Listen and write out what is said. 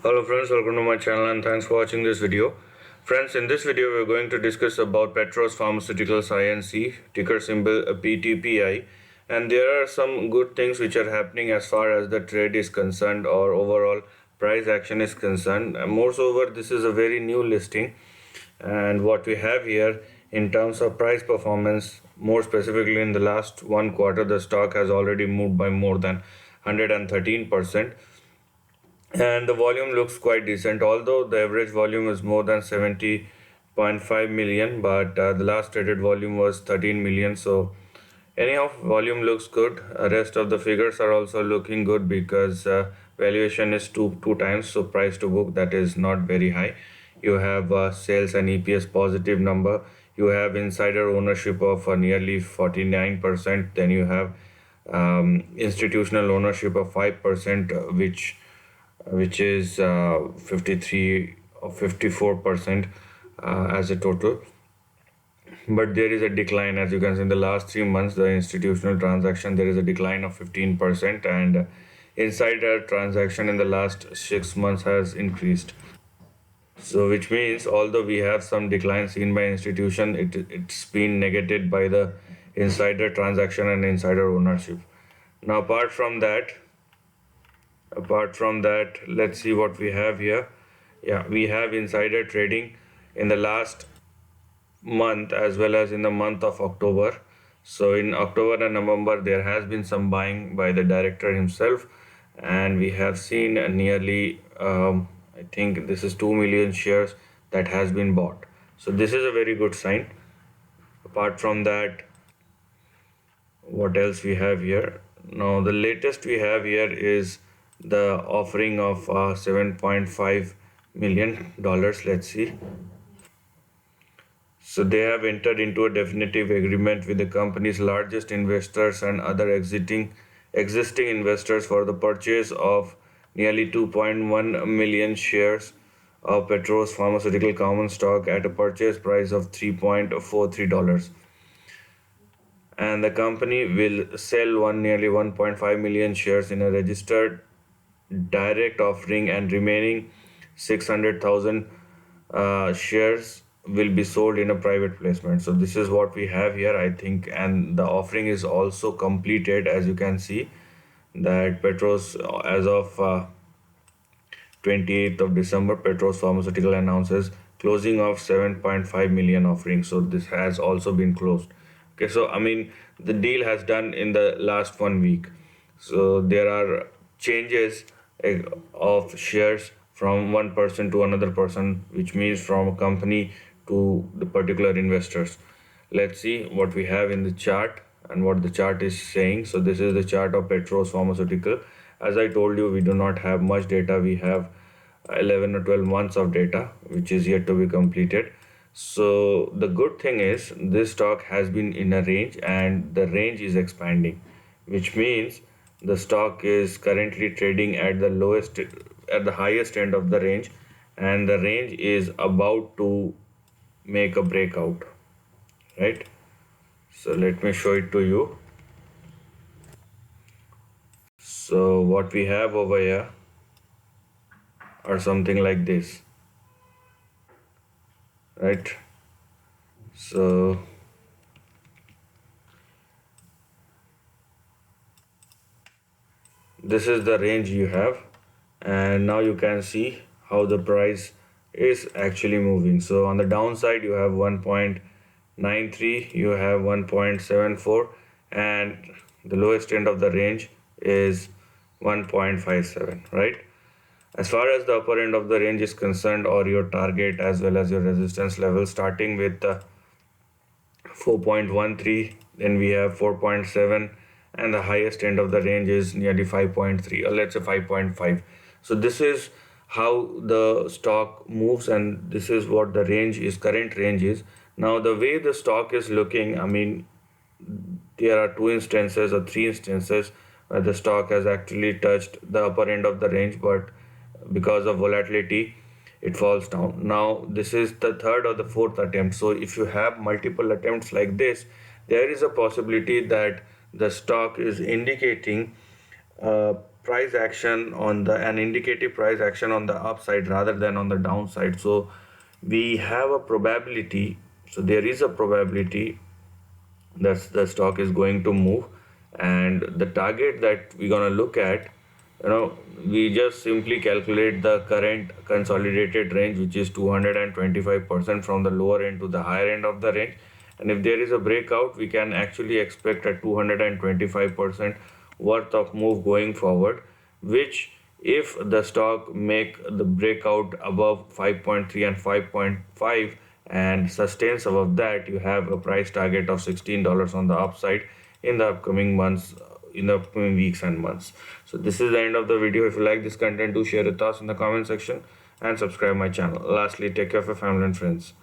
Hello friends, welcome to my channel and thanks for watching this video. Friends, in this video we're going to discuss about Petros Pharmaceuticals INC, ticker symbol PTPI, and there are some good things which are happening as far as the trade is concerned or overall price action is concerned. Moreover, this is a very new listing, and what we have here in terms of price performance, more specifically in the last one quarter, the stock has already moved by more than 113%. And the volume looks quite decent, although the average volume is more than 70.5 million, but the last traded volume was 13 million. So anyhow, volume looks good. Rest of the figures are also looking good because valuation is two times, so price to book, that is not very high. You have sales and EPS positive number. You have insider ownership of nearly 49%. Then you have institutional ownership of 5%, which is 53 or 54% as a total. But there is a decline, as you can see, in the last 3 months the institutional transaction, there is a decline of 15%, and insider transaction in the last 6 months has increased. So which means although we have some decline seen by institution, it's been negated by the insider transaction and insider ownership. Now apart from that, let's see what we have here. Yeah, we have insider trading in the last month as well as in the month of October. So in October and November there has been some buying by the director himself, and we have seen nearly I think this is 2 million shares that has been bought. So this is a very good sign. Apart from that, what else we have here? Now the latest we have here is the offering of $7.5 million. Let's see. So they have entered into a definitive agreement with the company's largest investors and other existing investors for the purchase of nearly 2.1 million shares of Petros Pharmaceutical common stock at a purchase price of $3.43. And the company will sell nearly 1.5 million shares in a registered direct offering, and remaining 600,000 shares will be sold in a private placement. So this is what we have here, I think, and the offering is also completed. As you can see that Petros, as of 28th of December, Petros Pharmaceutical announces closing of 7.5 million offering. So this has also been closed. Okay, so I mean the deal has done in the last 1 week. So there are changes of shares from one person to another person, which means from a company to the particular investors. Let's see what we have in the chart and what the chart is saying. So this is the chart of Petros Pharmaceutical. As I told you, we do not have much data. We have 11 or 12 months of data which is yet to be completed. So the good thing is this stock has been in a range, and the range is expanding, which means the stock is currently trading at the highest end of the range, and the range is about to make a breakout, right? So let me show it to you. So what we have over here are something like this, right? So this is the range you have, and now you can see how the price is actually moving. So on the downside you have 1.93, you have 1.74, and the lowest end of the range is 1.57, right? As far as the upper end of the range is concerned, or your target as well as your resistance level, starting with 4.13, then we have 4.7, and the highest end of the range is nearly 5.3, or let's say 5.5. So this is how the stock moves, and this is what the current range is. Now the way the stock is looking, I mean there are 2 instances or 3 instances where the stock has actually touched the upper end of the range, but because of volatility it falls down. Now this is the third or the fourth attempt. So if you have multiple attempts like this, there is a possibility that the stock is indicating price action on the an indicative price action on the upside rather than on the downside. So we have a probability, so there is a probability that the stock is going to move, and the target that we're going to look at, we just simply calculate the current consolidated range, which is 225% from the lower end to the higher end of the range. And if there is a breakout, we can actually expect a 225% worth of move going forward, which if the stock make the breakout above 5.3 and 5.5 and sustains above that, you have a price target of $16 on the upside in the upcoming months, in the upcoming weeks and months. So this is the end of the video. If you like this content, do share your thoughts in the comment section and subscribe my channel. Lastly, take care of your family and friends.